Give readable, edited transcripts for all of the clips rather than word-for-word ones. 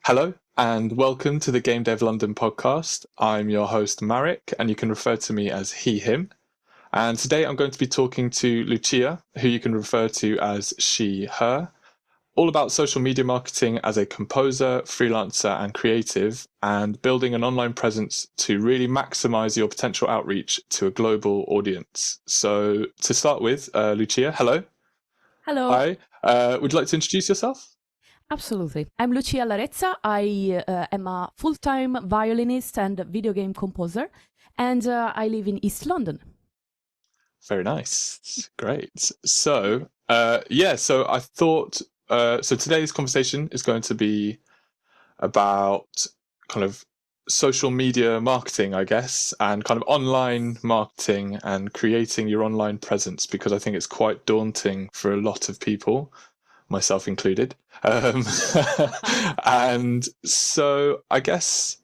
Hello and welcome to the Game Dev London podcast. I'm your host, Marek, and you can refer to me as he, him. And today I'm going to be talking to Lucia, who you can refer to as she, her, all about social media marketing as a composer, freelancer, and creative, and building an online presence to really maximize your potential outreach to a global audience. So to start with, Lucia, hello. Hello. Hi. Would you like to introduce yourself? Absolutely. I'm Lucia Larezza. I am a full-time violinist and video game composer, and I live in East London. Very nice. Great. So, so I thought, so today's conversation is going to be about kind of social media marketing, I guess, and kind of online marketing and creating your online presence, because I think it's quite daunting for a lot of people, myself included. And so I guess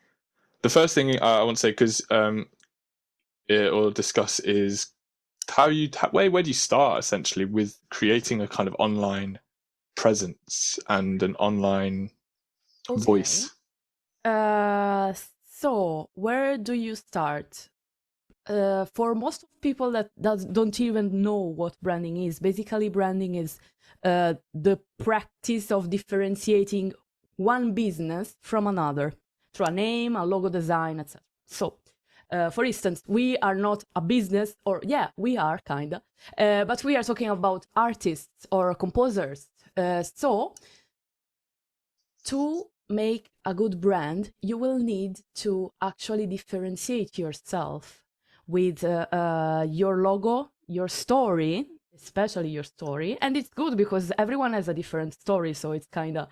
the first thing I want to say, because or discuss is where do you start essentially with creating a kind of online presence and an online Okay. voice? So where do you start? For most people that don't even know what branding is, basically branding is the practice of differentiating one business from another through a name, a logo design, etc. So, for instance, we are not a business, or yeah, we are kinda, but we are talking about artists or composers. So, to make a good brand, you will need to actually differentiate yourself with your logo, your story, especially your story. And it's good because everyone has a different story, so it's kind of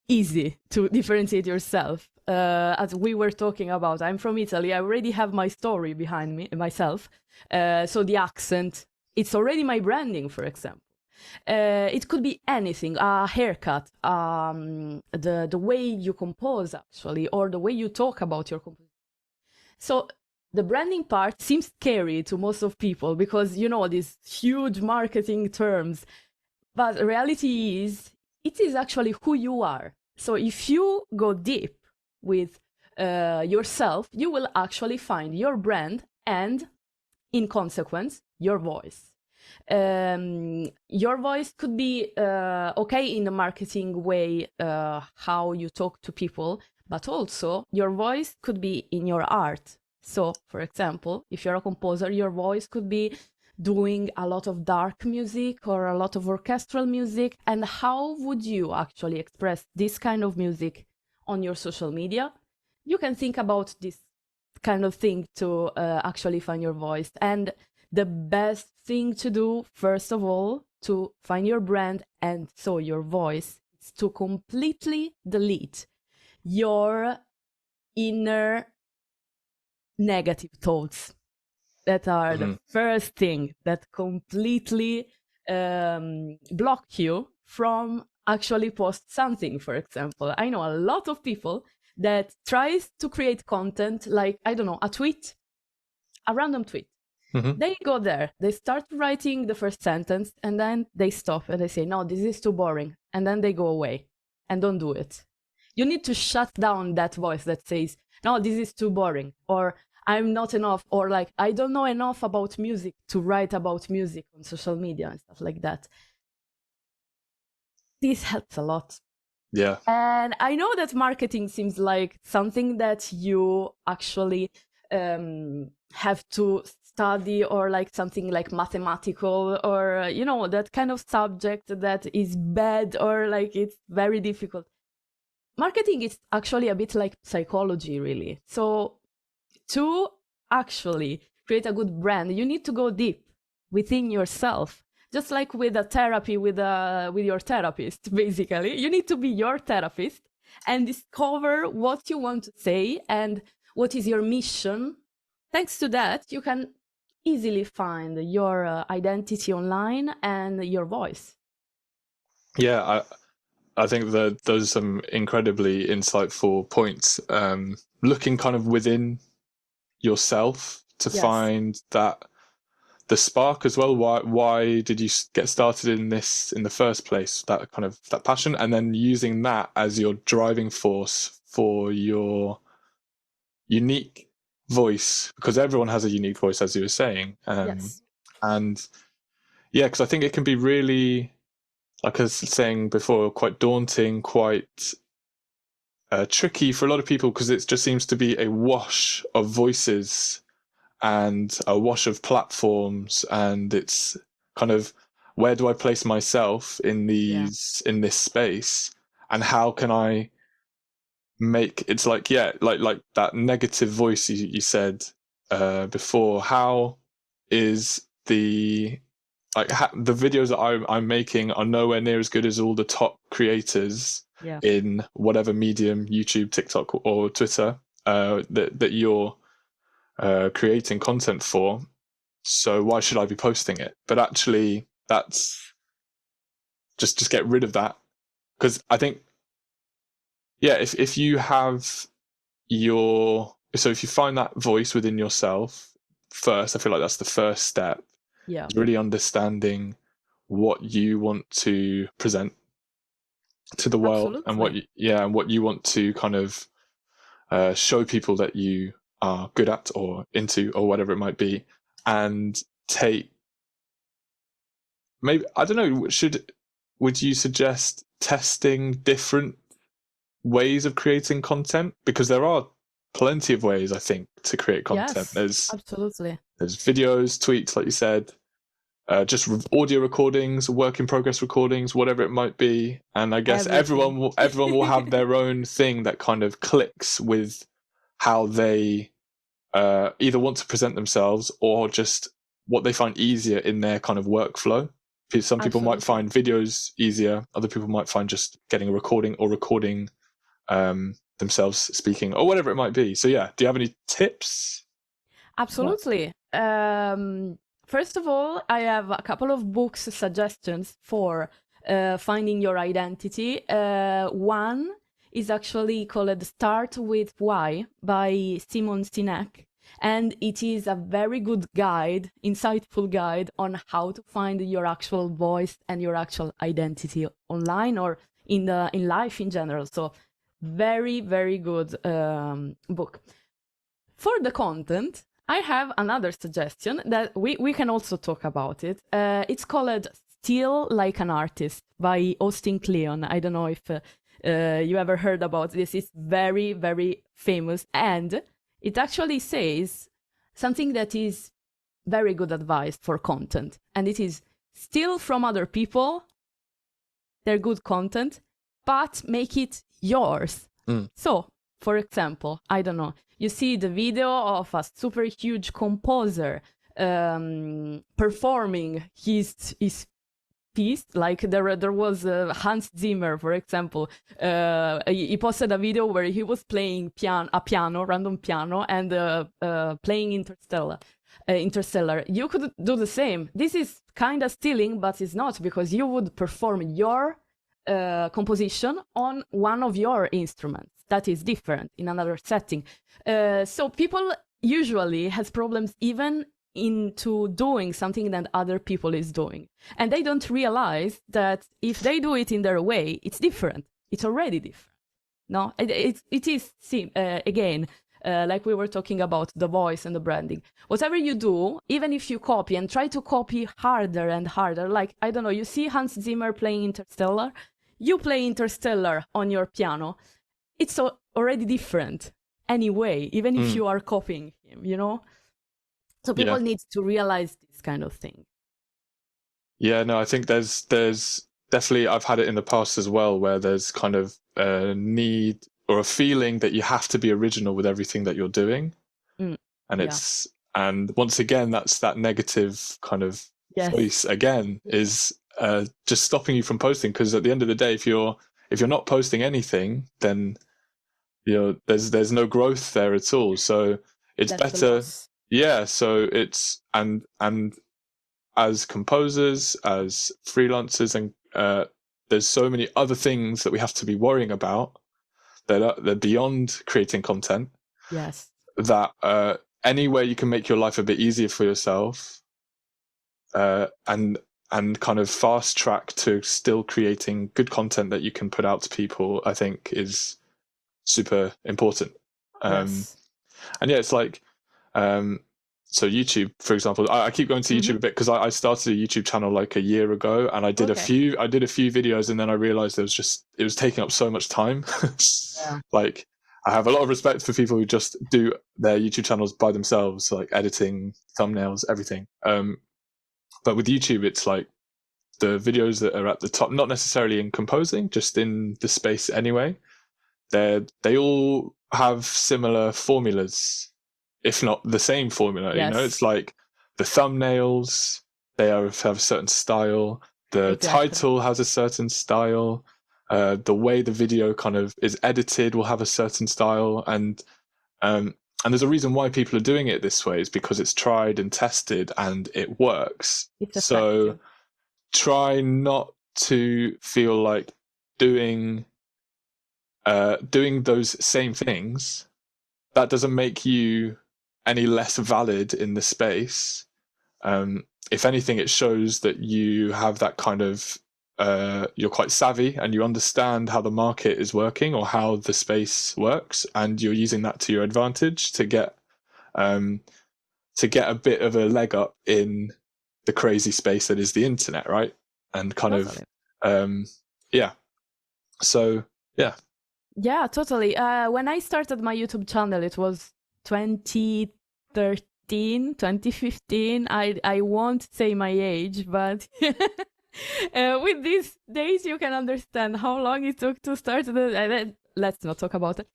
easy to differentiate yourself. As we were talking about, I'm from Italy. I already have my story behind me, myself. So the accent, it's already my branding, for example. It could be anything, a haircut, the way you compose, actually, or the way you talk about your composition. So the branding part seems scary to most of people because, you know, these huge marketing terms. But the reality is, it is actually who you are. So if you go deep with yourself, you will actually find your brand and, in consequence, your voice. Your voice could be okay in the marketing way, how you talk to people, but also your voice could be in your art. So, for example, if you're a composer, your voice could be doing a lot of dark music or a lot of orchestral music. And how would you actually express this kind of music on your social media? You can think about this kind of thing to actually find your voice. And the best thing to do, first of all, to find your brand and so your voice, is to completely delete your inner negative thoughts that are the first thing that completely block you from actually post something. For example, I know a lot of people that tries to create content like, I don't know, a tweet, a random tweet. Mm-hmm. They go there, they start writing the first sentence, and then they stop and they say, no, this is too boring. And then they go away and don't do it. You need to shut down that voice that says, no, this is too boring, or I'm not enough, or like, I don't know enough about music to write about music on social media and stuff like that. This helps a lot. Yeah. And I know that marketing seems like something that you actually have to study, or like something like mathematical, or, you know, that kind of subject that is bad, or like it's very difficult. Marketing is actually a bit like psychology, really. So to actually create a good brand, you need to go deep within yourself. Just like with a therapy with your therapist, basically. You need to be your therapist and discover what you want to say and what is your mission. Thanks to that, you can easily find your identity online and your voice. Yeah, I think that those are some incredibly insightful points. Looking kind of within yourself to Yes. find the spark as well? Why did you get started in this in the first place? That kind of that passion, and then using that as your driving force for your unique voice, because everyone has a unique voice, as you were saying. Yes. And yeah, because I think it can be really, like I was saying before, quite daunting, quite tricky for a lot of people, because it just seems to be a wash of voices and a wash of platforms, and it's kind of, where do I place myself in Yeah. this space, and how can I make, it's like, yeah, like that negative voice you said before. How is the, like, the videos that I'm making are nowhere near as good as all the top creators Yeah. in whatever medium, YouTube, TikTok, or Twitter, that you're creating content for. So why should I be posting it? But actually, that's just get rid of that, because I think, yeah, if you have if you find that voice within yourself first, I feel like that's the first step. Yeah. Is really understanding what you want to present to the world, and Absolutely. and what you want to kind of show people that you are good at or into or whatever it might be, and take, maybe, I don't know, would you suggest testing different ways of creating content? Because there are plenty of ways, I think, to create content. Yes. Absolutely. There's videos, tweets, like you said, just audio recordings, work in progress recordings, whatever it might be. And I guess Everything. everyone will have their own thing that kind of clicks with how they either want to present themselves, or just what they find easier in their kind of workflow. Some people might Absolutely. find videos easier. Other people might find just getting a recording, or recording themselves speaking, or whatever it might be. So yeah, do you have any tips? Absolutely. First of all, I have a couple of books suggestions for finding your identity. One is actually called Start with Why by Simon Sinek. And it is a very good guide, insightful guide on how to find your actual voice and your actual identity online, or in life in general. So very, very good book. For the content, I have another suggestion that we can also talk about it. It's called Still Like an Artist by Austin Kleon. I don't know if you ever heard about this. It's very, very famous. And it actually says something that is very good advice for content. And it is steal from other people their good content, but make it yours. So, for example, I don't know, you see the video of a super huge composer performing his piece, like there was Hans Zimmer, for example. He posted a video where he was playing random piano, and playing Interstellar. You could do the same. This is kind of stealing, but it's not, because you would perform your composition on one of your instruments that is different in another setting. So people usually has problems even into doing something that other people is doing, and they don't realize that if they do it in their way, it's different. It's already different. No, it is again, like we were talking about the voice and the branding. Whatever you do, even if you copy and try to copy harder and harder, like, I don't know, you see Hans Zimmer playing Interstellar, you play Interstellar on your piano, it's already different anyway, even if you are copying him, you know? So people need to realize this kind of thing. Yeah, no, I think there's definitely, I've had it in the past as well, where there's kind of a need or a feeling that you have to be original with everything that you're doing. And once again, that's that negative kind of voice again, is just stopping you from posting. Because at the end of the day, if you're not posting anything, then there's no growth there at all. So it's better. Yeah. So it's, and as composers, as freelancers, and there's so many other things that we have to be worrying about that are beyond creating content. Yes. That any way you can make your life a bit easier for yourself, and kind of fast track to still creating good content that you can put out to people, I think is super important. Yes. And yeah, it's like, so YouTube, for example, I keep going to YouTube a bit because I started a YouTube channel like a year ago, and I did a few videos, and then I realized it was taking up so much time. Yeah. Like, I have a lot of respect for people who just do their YouTube channels by themselves, like editing, thumbnails, everything. But with YouTube, it's like the videos that are at the top, not necessarily in composing, just in the space anyway. They all have similar formulas, if not the same formula. Yes. You know, it's like the thumbnails, have a certain style. The title has a certain style. The way the video kind of is edited will have a certain style, and there's a reason why people are doing it this way, is because it's tried and tested and it works. So try not to feel like doing those same things. That doesn't make you any less valid in the space. If anything, it shows that you have that kind of you're quite savvy and you understand how the market is working or how the space works, and you're using that to your advantage to get a bit of a leg up in the crazy space that is the internet, right? And kind of yeah. So yeah. Yeah, totally. When I started my YouTube channel, it was 2013, 2015. I won't say my age, but with these days, you can understand how long it took to start let's not talk about it.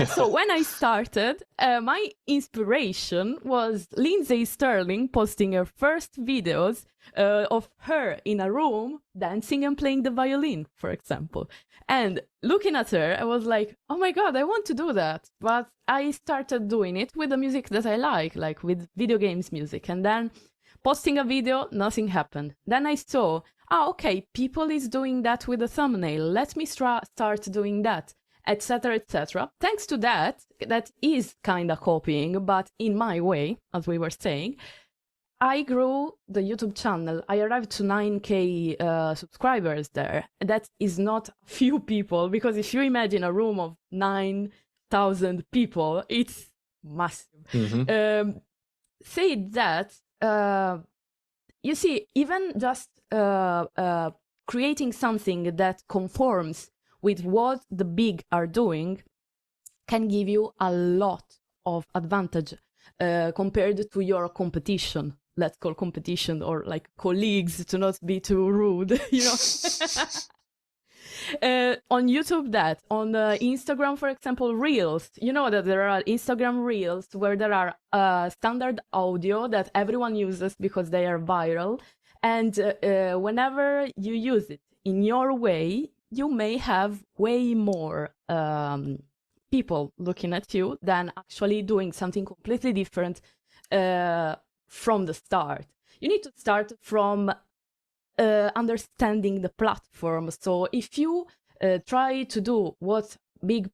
So when I started, my inspiration was Lindsay Sterling posting her first videos of her in a room dancing and playing the violin, for example. And looking at her, I was like, oh my God, I want to do that. But I started doing it with the music that I like with video games music. And then posting a video, nothing happened. Then I saw, okay, people is doing that with a thumbnail. Let me start doing that, etc., etc. Thanks to that is kind of copying, but in my way, as we were saying, I grew the YouTube channel. I arrived to 9K subscribers there. That is not few people, because if you imagine a room of 9,000 people, it's massive. Say that, you see, even just creating something that conforms with what the big are doing can give you a lot of advantage compared to your competition. Let's call competition, or like colleagues, to not be too rude, you know. On YouTube, on Instagram, for example, Reels, you know that there are Instagram Reels where there are standard audio that everyone uses because they are viral. And whenever you use it in your way, you may have way more people looking at you than actually doing something completely different from the start. You need to start from understanding the platform. So if you try to do what big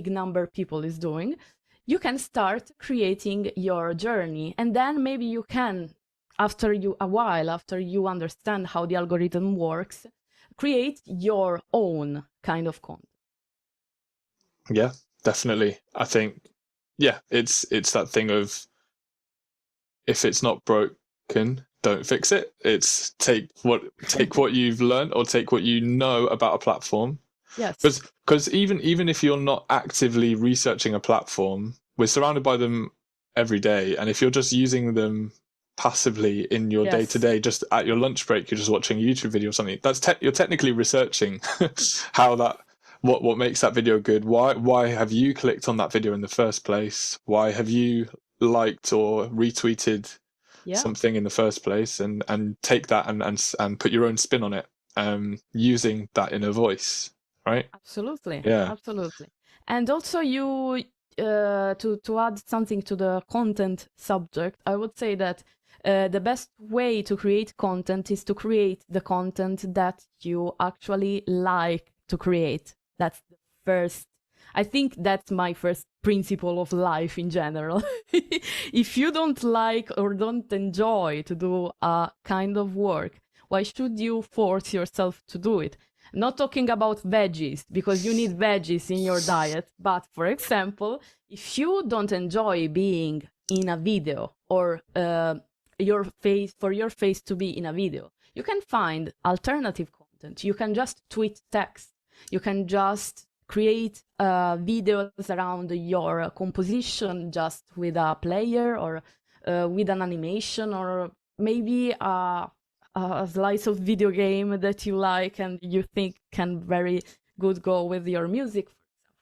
number people is doing, you can start creating your journey, and then maybe you can, after you understand how the algorithm works, create your own kind of content. Yeah, definitely. I think, yeah, it's that thing of, if it's not broken, don't fix it. It's take what you've learned, or take what you know about a platform. Yes. Because even if you're not actively researching a platform, we're surrounded by them every day, and if you're just using them passively in your day-to-day, just at your lunch break, you're just watching a YouTube video or something, that's you're technically researching how what makes that video good. Why have you clicked on that video in the first place? Why have you liked or retweeted something in the first place, and take that and put your own spin on it, using that inner voice, right? Absolutely. Yeah, absolutely. And also, you to add something to the content subject, I would say that the best way to create content is to create the content that you actually like to create. That's the first I think that's my first principle of life in general. If you don't like or don't enjoy to do a kind of work, why should you force yourself to do it? Not talking about veggies, because you need veggies in your diet, but for example, if you don't enjoy being in a video or your face to be in a video, you can find alternative content. You can just tweet text. You can just create videos around your composition just with a player or with an animation, or maybe a slice of video game that you like and you think can very good go with your music.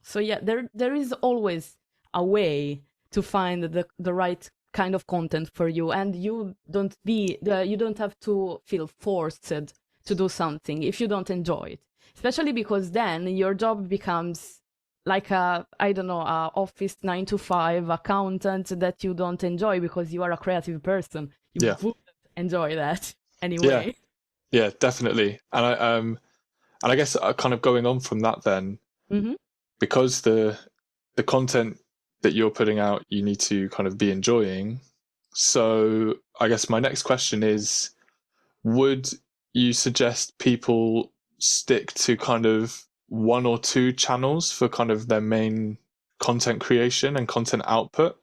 So yeah, there is always a way to find the right kind of content for you, and you don't have to feel forced to do something if you don't enjoy it, especially because then your job becomes like I don't know, a office 9 to 5 accountant that you don't enjoy because you are a creative person. You wouldn't enjoy that anyway. Yeah, definitely. And I guess kind of going on from that then, because the content that you're putting out, you need to kind of be enjoying. So I guess my next question is, would you suggest people stick to kind of 1 or 2 channels for kind of their main content creation and content output?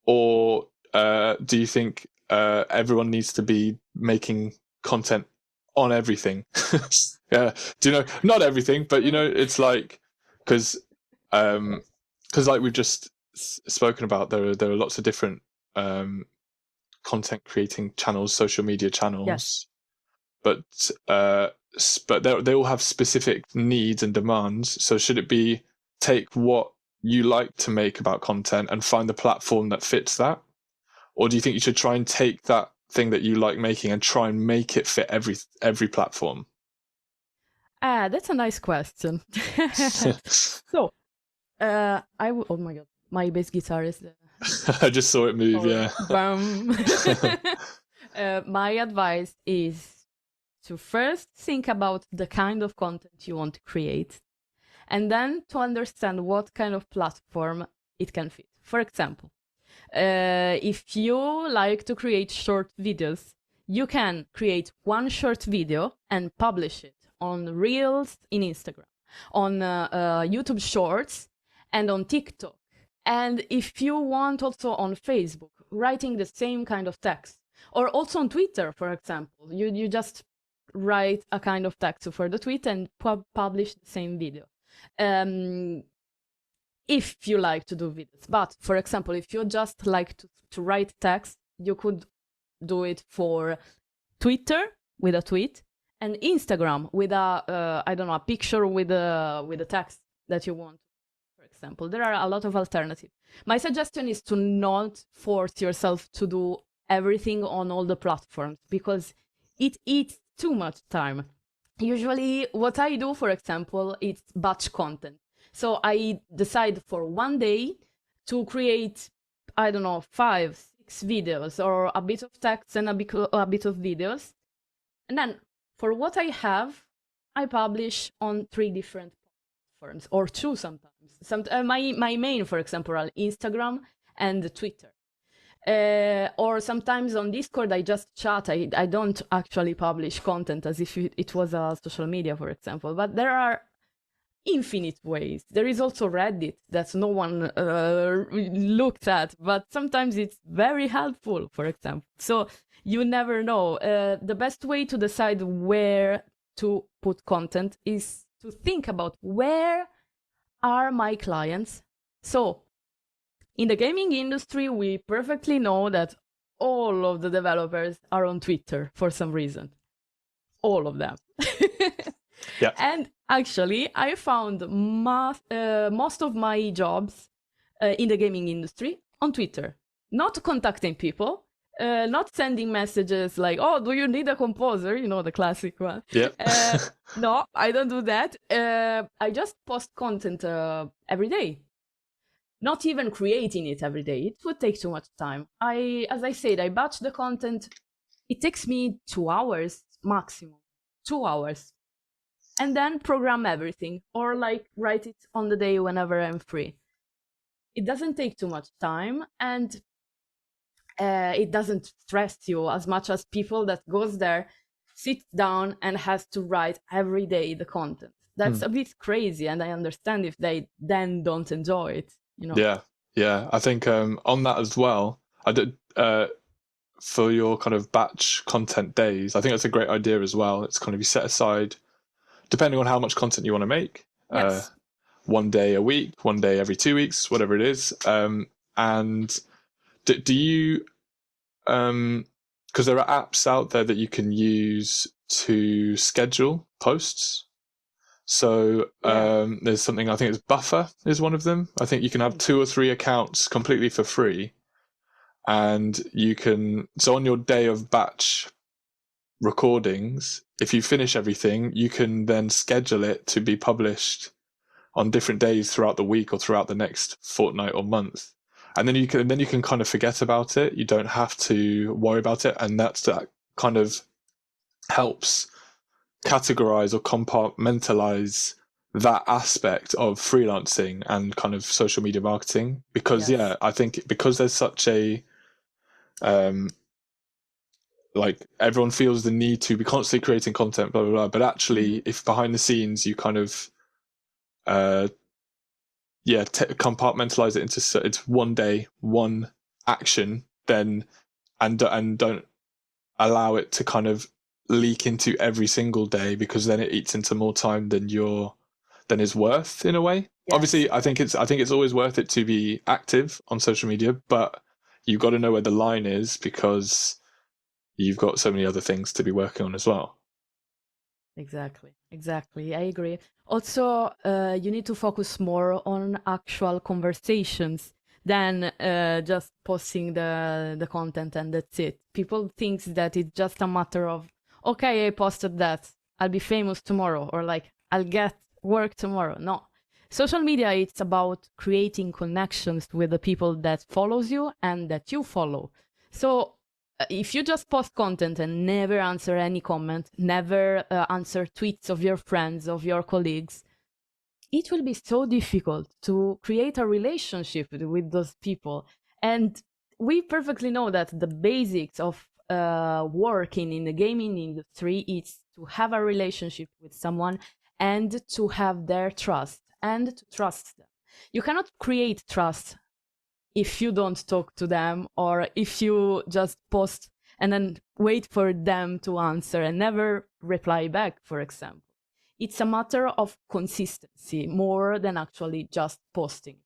Or do you think everyone needs to be making content on everything? Yeah, do you know, not everything, but you know, it's like, because like we've just spoken about, there are lots of different content creating channels, social media channels. Yes. But they all have specific needs and demands. So should it be take what you like to make about content and find the platform that fits that? Or do you think you should try and take that thing that you like making and try and make it fit every platform? That's a nice question. So, oh my god, my bass guitar is there. I just saw it move, yeah. My advice is to first think about the kind of content you want to create, and then to understand what kind of platform it can fit. For example, if you like to create short videos, you can create one short video and publish it on Reels in Instagram, on YouTube Shorts, and on TikTok. And if you want, also on Facebook, writing the same kind of text, or also on Twitter, for example, you just write a kind of text for the tweet and publish the same video. If you like to do videos. But for example, if you just like to write text, you could do it for Twitter with a tweet, and Instagram with a I don't know, a picture with a text that you want. For example, there are a lot of alternatives. My suggestion is to not force yourself to do everything on all the platforms, because it eats too much time. Usually what I do, for example, is batch content. So I decide for one day to create, I don't know, 5, 6 videos, or a bit of text and a bit of videos. And then for what I have, I publish on 3 different platforms, or 2 sometimes. My main, for example, are Instagram and Twitter. Or sometimes on Discord I just chat. I don't actually publish content as if it was a social media, for example. But there are infinite ways. There is also Reddit that no one looked at, but sometimes it's very helpful, for example. So you never know. The best way to decide where to put content is to think about where are my clients. So in the gaming industry, we perfectly know that all of the developers are on Twitter for some reason. All of them. Yeah. And actually, I found most of my jobs in the gaming industry on Twitter. Not contacting people, not sending messages like, oh, do you need a composer? You know, the classic one. Yeah. No, I don't do that. I just post content every day. Not even creating it every day. It would take too much time. As I said, I batch the content. It takes me 2 hours maximum. 2 hours. and then program everything, or like write it on the day whenever I'm free. It doesn't take too much time, and it doesn't stress you as much as people that goes there, sits down and has to write every day the content. That's a bit crazy, and I understand if they then don't enjoy it, you know. Yeah. I think on that as well, I did for your kind of batch content days. I think that's a great idea as well. It's kind of you set aside, depending on how much content you want to make. Yes. One day a week, one day every 2 weeks, whatever it is. And do you, because there are apps out there that you can use to schedule posts. So there's something, I think it's Buffer is one of them. I think you can have 2 or 3 accounts completely for free. And you can, so on your day of batch recordings, if you finish everything, you can then schedule it to be published on different days throughout the week or throughout the next fortnight or month. And then you can kind of forget about it. You don't have to worry about it. And that kind of helps categorize or compartmentalize that aspect of freelancing and kind of social media marketing. Because I think because there's such a like everyone feels the need to be constantly creating content, blah blah blah. But actually, if behind the scenes you kind of compartmentalize it into it's one day, one action, then and don't allow it to kind of leak into every single day, because then it eats into more time than is worth in a way. Yes. Obviously, I think it's always worth it to be active on social media, but you've got to know where the line is, because you've got so many other things to be working on as well. Exactly. I agree. Also, you need to focus more on actual conversations than just posting the content and that's it. People think that it's just a matter of, okay, I posted that, I'll be famous tomorrow, or like, I'll get work tomorrow. No. Social media, it's about creating connections with the people that follows you and that you follow. So if you just post content and never answer any comment, never answer tweets of your friends, of your colleagues, it will be so difficult to create a relationship with those people. And we perfectly know that the basics of working in the gaming industry is to have a relationship with someone and to have their trust and to trust them. You cannot create trust if you don't talk to them, or if you just post and then wait for them to answer and never reply back, for example. It's a matter of consistency more than actually just posting.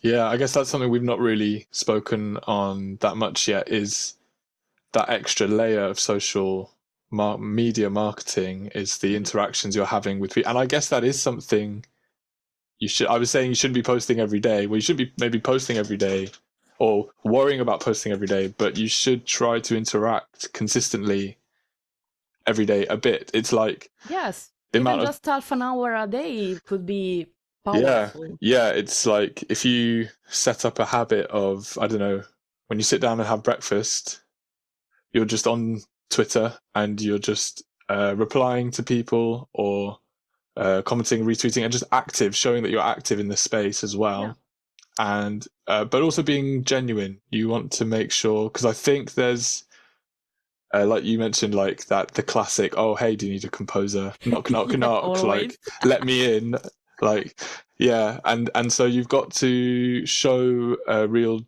Yeah, I guess that's something we've not really spoken on that much yet, is that extra layer of social media marketing is the interactions you're having with people. And I guess that is something I was saying you shouldn't be posting every day. Well, you should be maybe posting every day or worrying about posting every day, but you should try to interact consistently every day a bit. It's like, yes, even just half an hour a day could be powerful. Yeah, it's like if you set up a habit of, I don't know, when you sit down and have breakfast, you're just on Twitter and you're just replying to people, or commenting, retweeting, and just active, showing that you're active in the space as well. Yeah. And but also being genuine. You want to make sure, because I think there's like you mentioned, like that the classic, oh hey, do you need a composer? Knock knock knock, like let me in, like yeah. And so you've got to show a real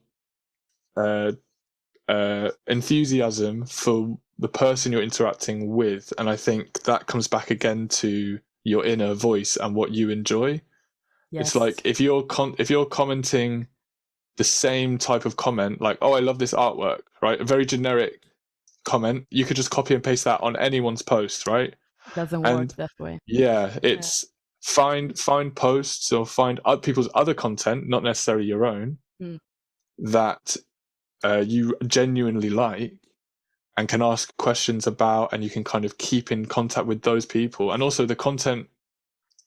enthusiasm for the person you're interacting with, and I think that comes back again to your inner voice and what you enjoy. Yes. It's like if you're commenting the same type of comment, like, oh, I love this artwork, right? A very generic comment, you could just copy and paste that on anyone's post, right? It doesn't work that way. Yeah, it's find posts or find people's other content, not necessarily your own, that you genuinely like and can ask questions about, and you can kind of keep in contact with those people. And also the content,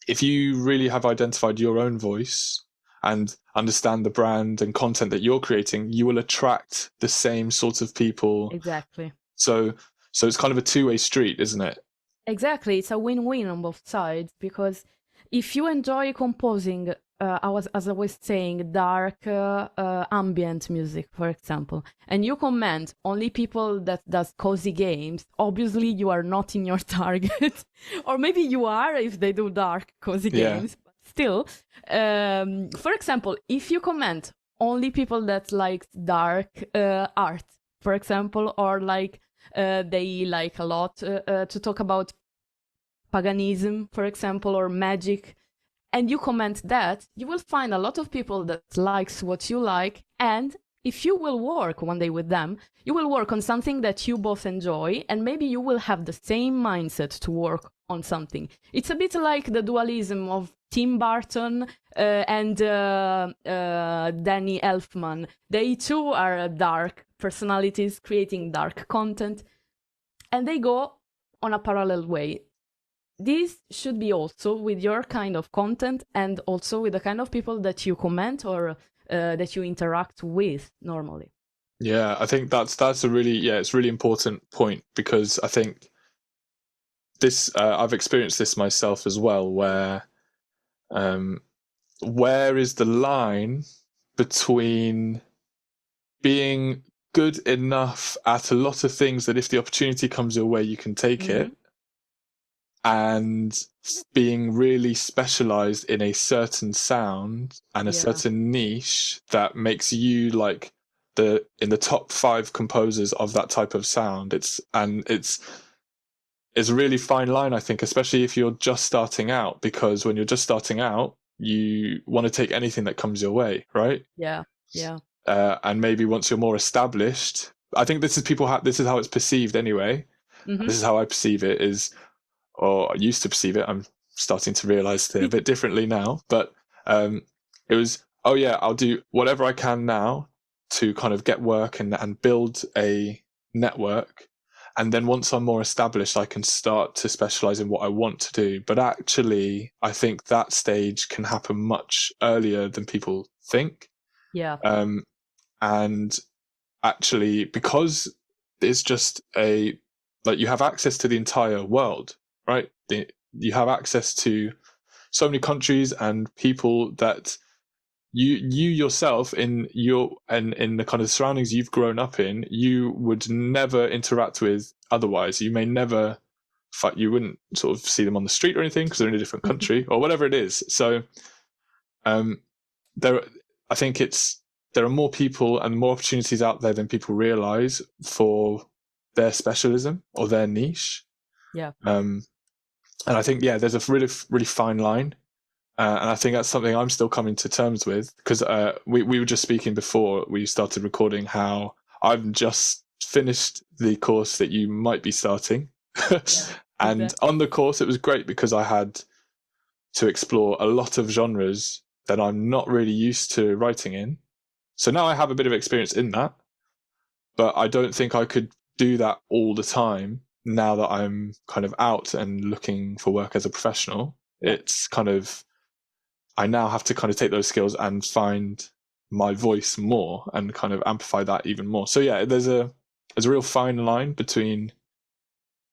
if you really have identified your own voice and understand the brand and content that you're creating, you will attract the same sorts of people. Exactly. So it's kind of a two-way street, isn't it? Exactly, it's a win-win on both sides because if you enjoy composing, as I was saying, dark ambient music, for example, and you comment only people that does cozy games, obviously you are not in your target, or maybe you are if they do dark cozy Yeah. games. But still, for example, if you comment only people that like dark art, for example, or like they like a lot to talk about paganism, for example, or magic, and you comment that, you will find a lot of people that likes what you like, and if you will work one day with them, you will work on something that you both enjoy, and maybe you will have the same mindset to work on something. It's a bit like the dualism of Tim Burton and Danny Elfman. They too are dark personalities creating dark content, and they go on a parallel way. This should be also with your kind of content and also with the kind of people that you comment or that you interact with normally. Yeah, I think that's a really, yeah, it's a really important point, because I think this I've experienced this myself as well, um, where is the line between being good enough at a lot of things that if the opportunity comes your way you can take Mm-hmm. it, and being really specialized in a certain sound and a Yeah, certain niche that makes you like the in the top 5 composers of that type of sound. It's a really fine line, I think, especially if you're just starting out, because when you're just starting out you want to take anything that comes your way, right? yeah, yeah. And maybe once you're more established, I think this is how it's perceived anyway. Mm-hmm. This is how I perceive it, is, or I used to perceive it. I'm starting to realize it a bit differently now, but it was, oh yeah, I'll do whatever I can now to kind of get work and build a network. And then once I'm more established, I can start to specialize in what I want to do. But actually, I think that stage can happen much earlier than people think. Yeah, Um, and actually, because it's just a, like, you have access to the entire world, right? You have access to so many countries and people that you yourself in the kind of surroundings you've grown up in, you would never interact with otherwise. You may never, you wouldn't sort of see them on the street or anything because they're in a different country or whatever it is. So um, there, I think there are more people and more opportunities out there than people realize for their specialism or their niche. yeah, Um, and I think, yeah, there's a really, really fine line. And I think that's something I'm still coming to terms with, because we were just speaking before we started recording how I've just finished the course that you might be starting. yeah. And Exactly. on the course, it was great because I had to explore a lot of genres that I'm not really used to writing in. So now I have a bit of experience in that, but I don't think I could do that all the time now that I'm kind of out and looking for work as a professional. Yeah, It's kind of, I now have to kind of take those skills and find my voice more and kind of amplify that even more. So yeah, there's a real fine line between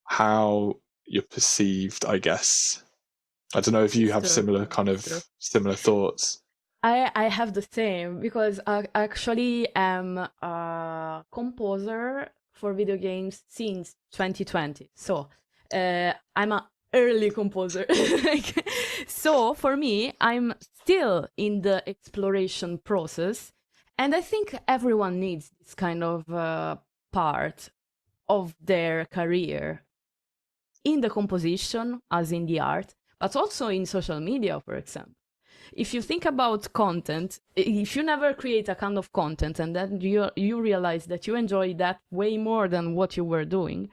how you're perceived, I guess. I don't know if you it's have true. similar kind It's true. of similar thoughts. I have the same because I actually am a composer for video games since 2020. So I'm a early composer. Like, so for me, I'm still in the exploration process, and I think everyone needs this kind of part of their career in the composition, as in the art, but also in social media, for example. If you think about content, if you never create a kind of content and then you realize that you enjoy that way more than what you were doing,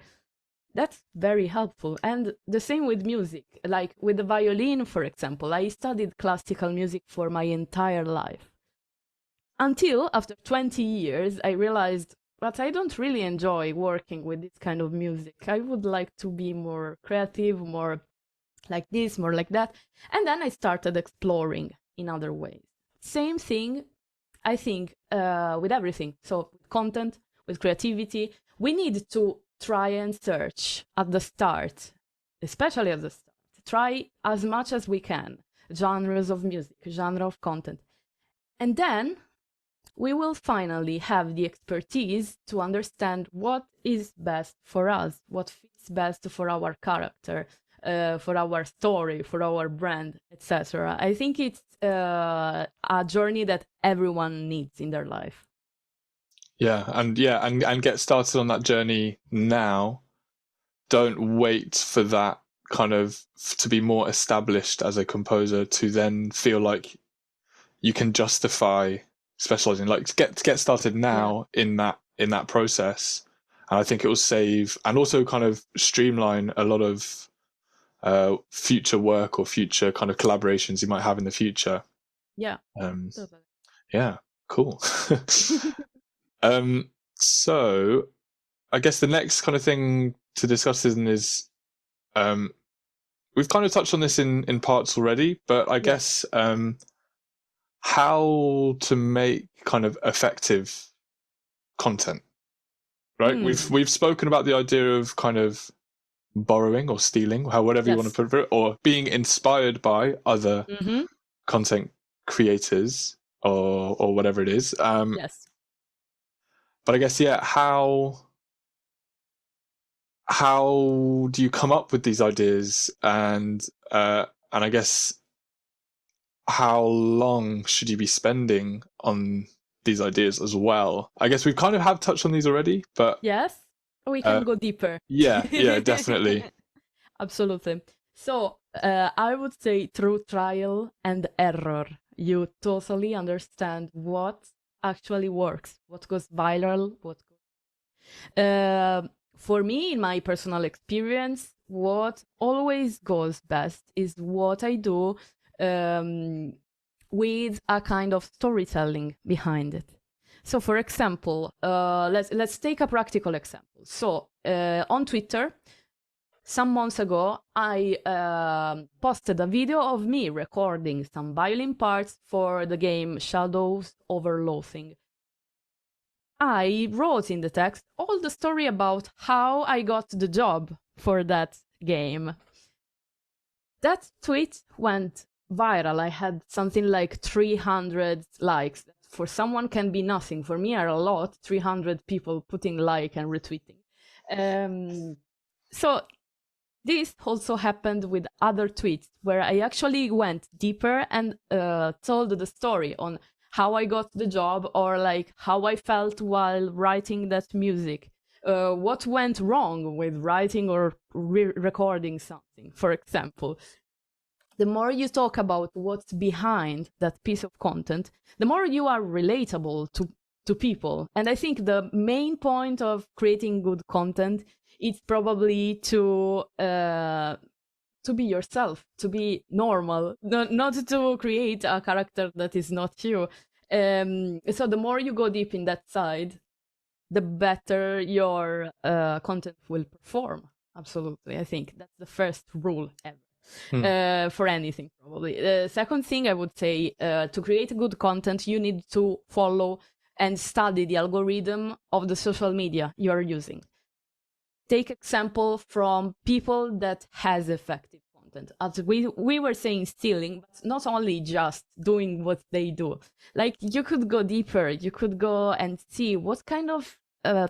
that's very helpful. And the same with music, like with the violin, for example. I studied classical music for my entire life until after 20 years I realized, but I don't really enjoy working with this kind of music. I would like to be more creative, more like this, more like that. And then I started exploring in other ways. Same thing, I think, with everything. So, with content, with creativity, we need to try and search at the start especially at the start. Try as much as we can, genres of music, genre of content. And then we will finally have the expertise to understand what is best for us, what fits best for our character, for our story, for our brand, etc. I think it's a journey that everyone needs in their life. And get started on that journey now. Don't wait for that kind of to be more established as a composer to then feel like you can justify specializing. Like get started now in that process, and I think it will save and also kind of streamline a lot of future work or future kind of collaborations you might have in the future. Totally. Yeah, cool. So I guess the next kind of thing to discuss is we've kind of touched on this in parts already, but I guess how to make kind of effective content, right? We've spoken about the idea of kind of borrowing or stealing, whatever you want to put it, or being inspired by other content creators or whatever it is. But I guess how do you come up with these ideas, and I guess how long should you be spending on these ideas as well? I guess we've kind of have touched on these already, but yes, we can go deeper. Yeah, definitely. Absolutely. So I would say through trial and error, you totally understand what actually works, what goes viral, what goes. For me, in my personal experience, what always goes best is what I do with a kind of storytelling behind it. So, for example, let's take a practical example. So, on Twitter, some months ago, I posted a video of me recording some violin parts for the game Shadows over Loathing. I wrote in the text all the story about how I got the job for that game. That tweet went viral. I had something like 300 likes. For someone can be nothing. For me are a lot, 300 people putting like and retweeting. So this also happened with other tweets where I actually went deeper and told the story on how I got the job, or like how I felt while writing that music. What went wrong with writing or recording something, for example. The more you talk about what's behind that piece of content, the more you are relatable to people. And I think the main point of creating good content is probably to be yourself, to be normal, not to create a character that is not you. So the more you go deep in that side, the better your content will perform. Absolutely. I think that's the first rule ever. For anything, probably. The second thing I would say, to create good content, you need to follow and study the algorithm of the social media you are using. Take example from people that has effective content. As we were saying, stealing, but not only just doing what they do. Like, you could go deeper. You could go and see what kind of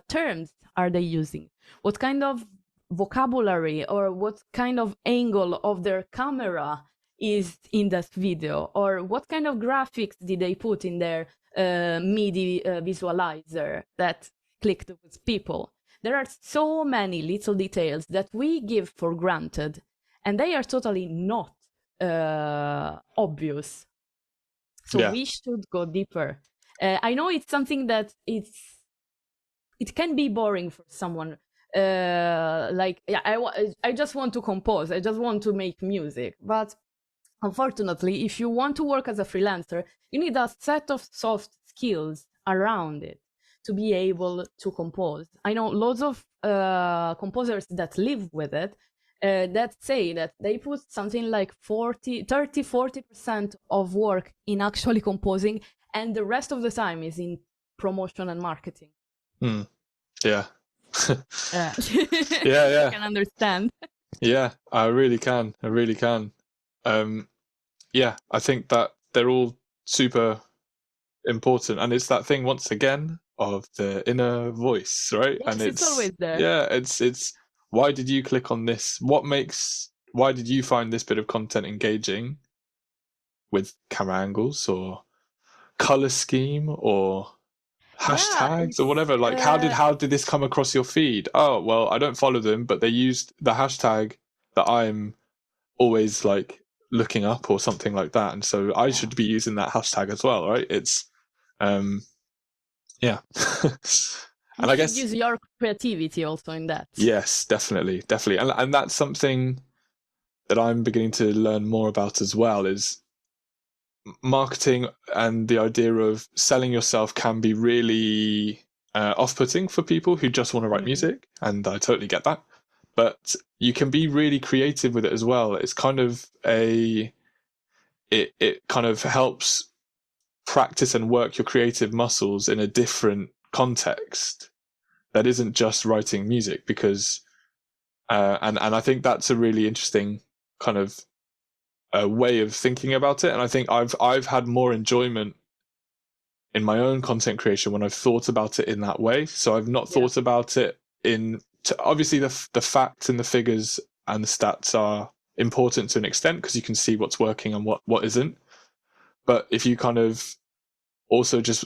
terms are they using, what kind of vocabulary or what kind of angle of their camera is in that video, or what kind of graphics did they put in their MIDI visualizer that clicked with people. There are so many little details that we give for granted, and they are totally not obvious. So we should go deeper. I know it's something that it can be boring for someone. I just want to compose. I just want to make music. But unfortunately, if you want to work as a freelancer, you need a set of soft skills around it to be able to compose. I know loads of composers that live with it that say that they put something like 40% of work in actually composing, and the rest of the time is in promotion and marketing. Yeah. I can understand. Yeah, I really can. I really can. Um, yeah, I think that they're all super important, and it's that thing once again of the inner voice, right? And Yes, it's always there. it's why did you click on this? Why did you find this bit of content engaging with camera angles or color scheme or Yeah, hashtags or it's whatever? Like how did this come across your feed? Oh, well, I don't follow them, but they used the hashtag that I'm always like looking up or something like that, and so I yeah. should be using that hashtag as well, right? It's um yeah. You And I should guess use your creativity also in that. yes, definitely, and that's something that I'm beginning to learn more about as well, is marketing, and the idea of selling yourself can be really off-putting for people who just want to write Mm. music, and I totally get that. But you can be really creative with it as well. It's kind of it kind of helps practice and work your creative muscles in a different context that isn't just writing music, because and I think that's a really interesting kind of way of thinking about it. And I think I've had more enjoyment in my own content creation when I've thought about it in that way. So I've not Yeah. thought about it obviously the facts and the figures and the stats are important to an extent, because you can see what's working and what isn't. But if you kind of also just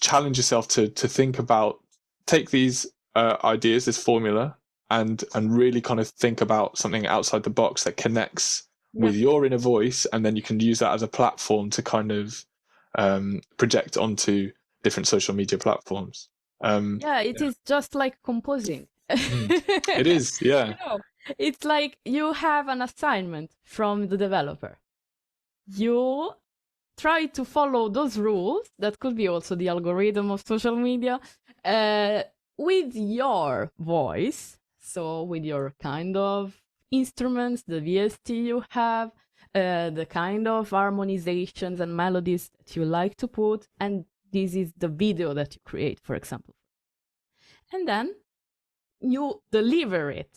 challenge yourself to think about, take these ideas, this formula, and really kind of think about something outside the box that connects Yeah. with your inner voice, and then you can use that as a platform to kind of project onto different social media platforms. Yeah, it Yeah. is just like composing. It is, You yeah. know, it's like you have an assignment from the developer. You try to follow those rules, that could be also the algorithm of social media, uh, with your voice. So, with your kind of instruments, the VST you have, the kind of harmonizations and melodies that you like to put, and this is the video that you create, for example. And then you deliver it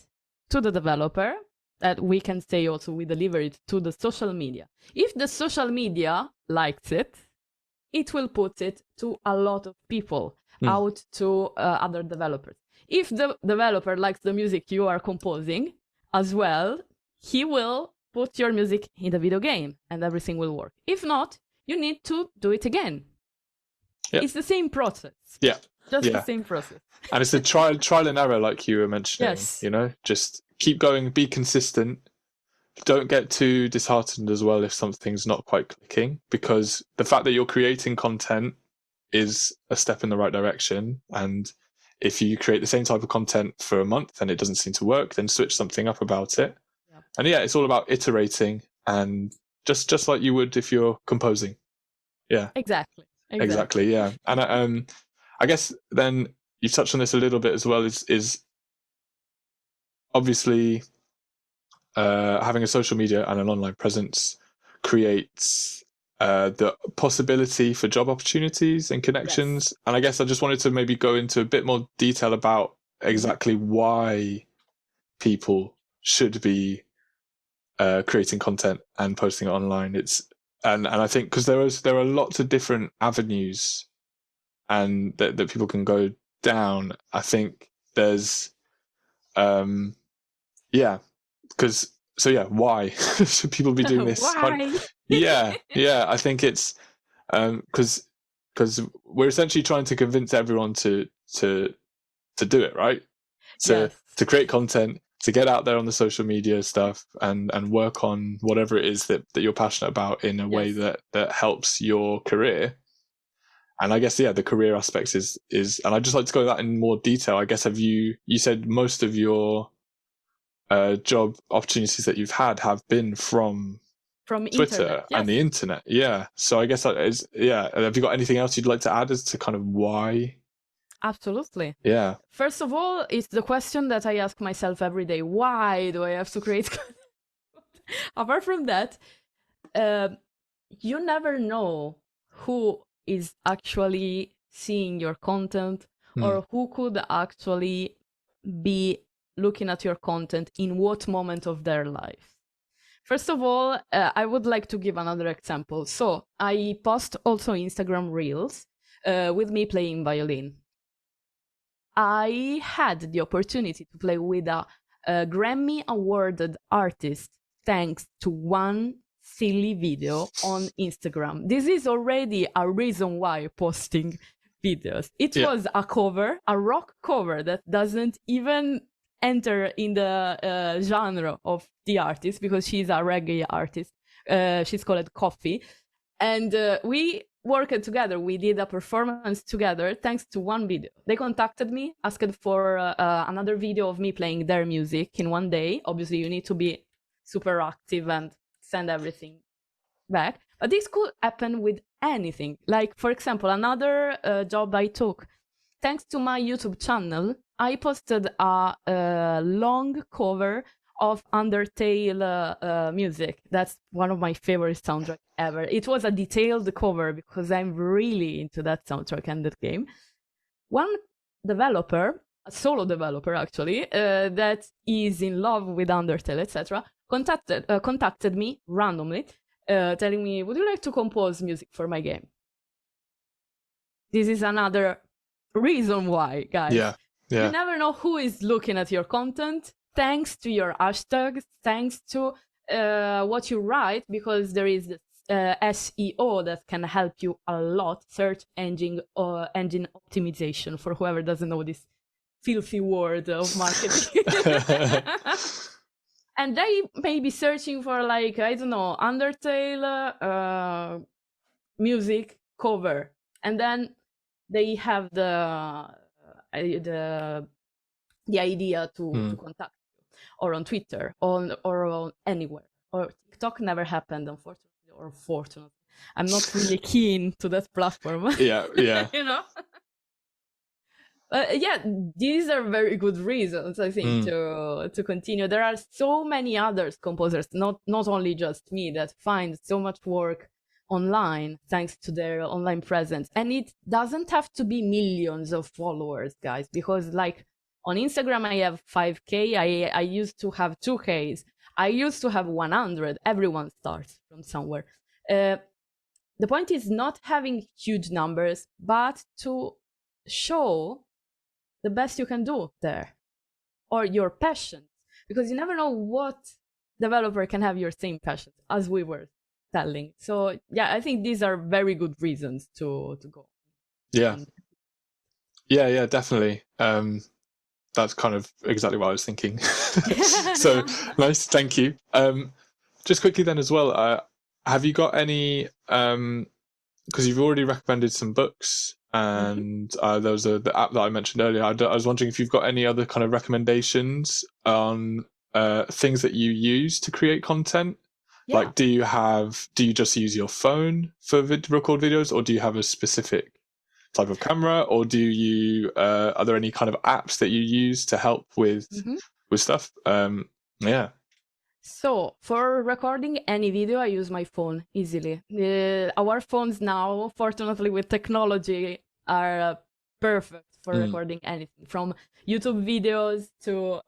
to the developer, that we can say also we deliver it to the social media. If the social media likes it, it will put it to a lot of people, Mm. out to other developers. If the developer likes the music you are composing as well, he will put your music in the video game and everything will work. If not, you need to do it again. Yeah, It's the same process, yeah, just the yeah. same process. And it's a trial and error, like you were mentioning. Yes. You know, just keep going, be consistent. Don't get too disheartened as well if something's not quite clicking, because the fact that you're creating content is a step in the right direction. And if you create the same type of content for a month and it doesn't seem to work, then switch something up about it. Yep. And yeah, it's all about iterating, and just like you would if you're composing. Yeah, Exactly. exactly. Yeah. And I guess then you've touched on this a little bit as well, is obviously having a social media and an online presence creates the possibility for job opportunities and Yes. connections. And I guess I just wanted to maybe go into a bit more detail about Mhm. exactly why people should be creating content and posting it online. And I think because there are lots of different avenues and that people can go down. I think there's yeah, because so yeah, why should people be doing this? Why? Yeah, I think it's because we're essentially trying to convince everyone to do it, right? to Yes. to create content, to get out there on the social media stuff, and work on whatever it is that you're passionate about in a way Yes. that helps your career. And I guess yeah, the career aspects is and I'd just like to go into that in more detail. I guess you said most of your job opportunities that you've had have been from From internet. Twitter and Yes. the internet. Yeah. So I guess that is, yeah. Have you got anything else you'd like to add as to kind of why? Absolutely. Yeah. First of all, it's the question that I ask myself every day. Why do I have to create content? Apart from that, uh, you never know who is actually seeing your content Hmm. or who could actually be looking at your content in what moment of their life? First of all, I would like to give another example. So I post also Instagram Reels with me playing violin. I had the opportunity to play with a Grammy awarded artist thanks to one silly video on Instagram. This is already a reason why posting videos. It was a cover, a rock cover that doesn't even enter in the genre of the artist because she's a reggae artist. She's called Coffee. And we worked together. We did a performance together thanks to one video. They contacted me, asked for another video of me playing their music in one day. Obviously, you need to be super active and send everything back. But this could happen with anything. Like, for example, another job I took. Thanks to my YouTube channel, I posted a long cover of Undertale music. That's one of my favorite soundtracks ever. It was a detailed cover because I'm really into that soundtrack and that game. One developer, a solo developer actually, that is in love with Undertale, etc., contacted me randomly, telling me, would you like to compose music for my game? This is another reason why, guys. Yeah. You never know who is looking at your content, thanks to your hashtags, thanks to what you write, because there is this SEO that can help you a lot, search engine optimization, for whoever doesn't know this filthy word of marketing. And they may be searching for, like, I don't know, Undertale music cover, and then they have the idea to contact you, or on Twitter, or on anywhere. Or TikTok never happened, unfortunately, or fortunately. I'm not really keen to that platform. Yeah. You know. Yeah, these are very good reasons, I think, to continue. There are so many other composers, not only just me, that find so much work online thanks to their online presence. And it doesn't have to be millions of followers, guys, because like on Instagram I have 5k. I used to have 2Ks. I used to have 100. Everyone starts from somewhere. The point is not having huge numbers, but to show the best you can do there, or your passion, because you never know what developer can have your same passion, as we were telling. So yeah, I think these are very good reasons to go. Yeah. Yeah, definitely. That's kind of exactly what I was thinking. So nice, thank you. Just quickly then as well, have you got any, because you've already recommended some books, and there was the app that I mentioned earlier. I was wondering if you've got any other kind of recommendations on things that you use to create content. Yeah. Like, do you just use your phone for record videos, or do you have a specific type of camera, or do you are there any kind of apps that you use to help with stuff? Yeah. So for recording any video, I use my phone easily. Our phones now, fortunately with technology, are perfect for recording anything, from YouTube videos to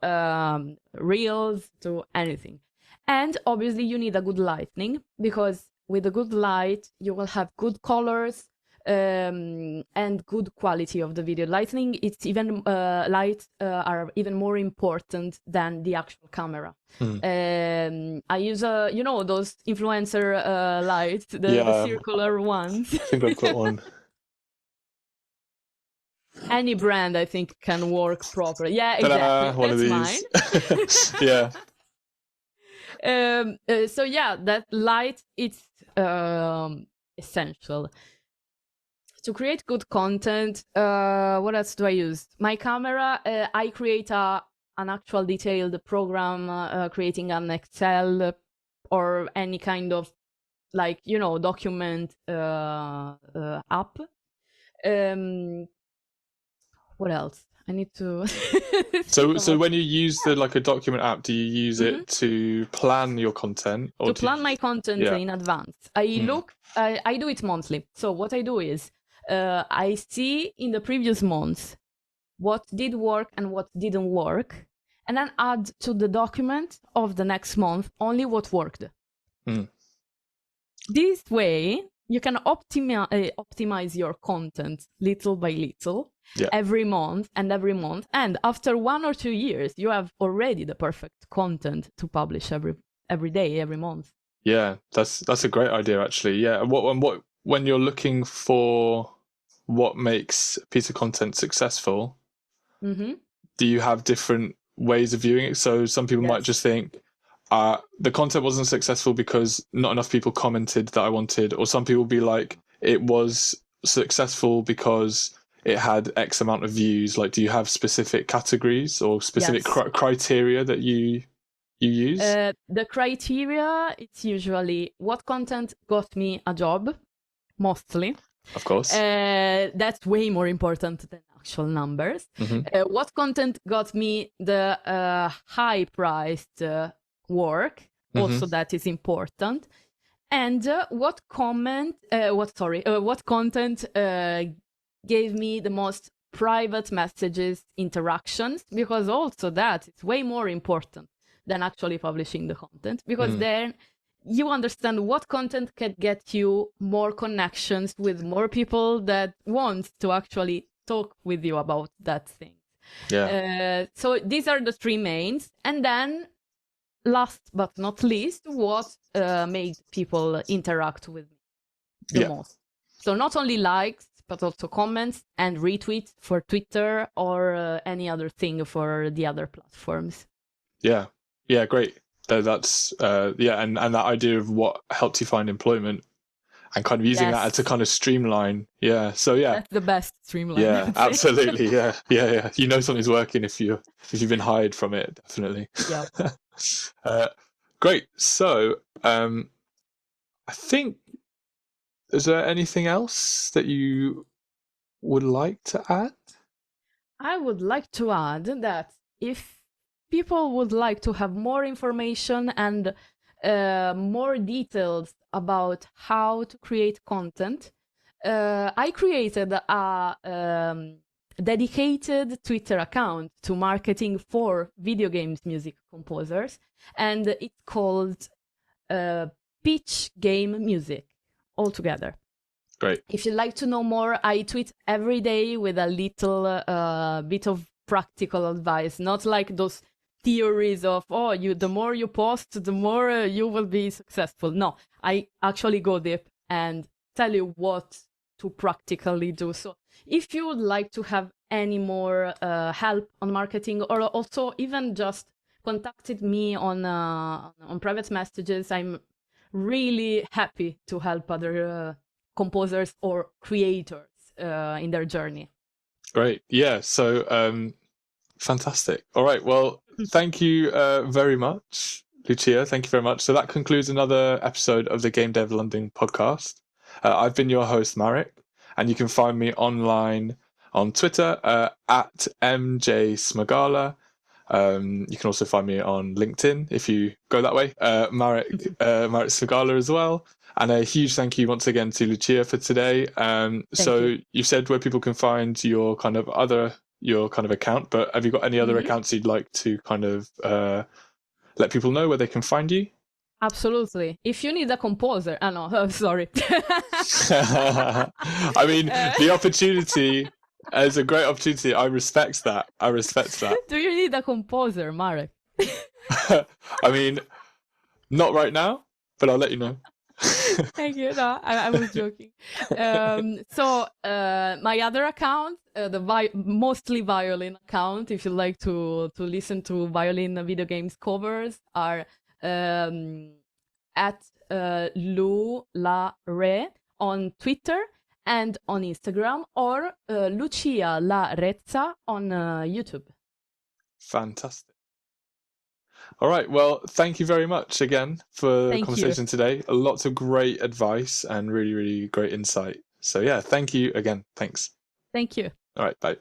Reels to anything. And obviously you need a good lighting, because with a good light, you will have good colors, and good quality of the video. Lighting, it's even lights are even more important than the actual camera. I use those influencer lights, the circular ones. I think I've got one. Any brand, I think, can work properly. Yeah, exactly. One That's of these. mine. Yeah. So yeah, that light, it's essential to create good content. What else do I use? My camera, I create an actual detailed program, creating an Excel or any kind of, like, document app. What else? I need to. So when you use a document app, do you use it to plan your content, or to plan my content in advance? I do it monthly. So what I do is, I see in the previous months what did work and what didn't work, and then add to the document of the next month only what worked. This way, you can optimize your content little by little, every month. And after 1 or 2 years, you have already the perfect content to publish every day, every month. Yeah, that's a great idea, actually. Yeah, what when you're looking for what makes a piece of content successful, do you have different ways of viewing it? So some people might just think, the content wasn't successful because not enough people commented that I wanted, or some people be like, it was successful because it had X amount of views. Like, do you have specific categories or specific criteria that you use? The criteria, it's usually what content got me a job, mostly. Of course. That's way more important than actual numbers. What content got me the high-priced work, also that is important. And what content gave me the most private messages, interactions, because also that is way more important than actually publishing the content, because then you understand what content can get you more connections with more people that want to actually talk with you about that thing. So these are the 3 mains. And then last but not least, what made people interact with me the most. So not only likes, but also comments and retweets for Twitter or any other thing for the other platforms. Yeah, great. That's and that idea of what helped you find employment and kind of using that to kind of streamline. That's the best streamline. Absolutely. Yeah. You know something's working if you've been hired from it, definitely. Great. So I think, is there anything else that you would like to add? I would like to add that if people would like to have more information and more details about how to create content, I created a dedicated Twitter account to marketing for video games music composers, and it's called Pitch Game Music altogether. Great. If you'd like to know more, I tweet every day with a little bit of practical advice, not like those theories of, the more you post, the more you will be successful. No, I actually go deep and tell you what to practically do. So if you would like to have any more help on marketing, or also even just contacted me on private messages, I'm really happy to help other composers or creators in their journey. Great. Yeah. So fantastic. All right. Well, thank you very much, Lucia. Thank you very much. So that concludes another episode of the Game Dev London podcast. I've been your host, Marek, and you can find me online on Twitter at MJ You can also find me on LinkedIn if you go that way, Marek Smagala as well. And a huge thank you once again to Lucia for today. So you said where people can find your kind of account, but have you got any other accounts you'd like to kind of let people know where they can find you? Absolutely. If you need a composer, sorry. I mean, the opportunity is a great opportunity. I respect that. Do you need a composer, Marek? I mean, not right now, but I'll let you know. Thank you. No, I was joking. So my other account, the mostly violin account, if you like to listen to violin video games covers, are at Lu La Re on Twitter and on Instagram, or Lucia La Rezza on YouTube. Fantastic. All right. Well, thank you very much again for the conversation today. Lots of great advice and really, really great insight. So yeah, thank you again. Thanks. Thank you. All right. Bye.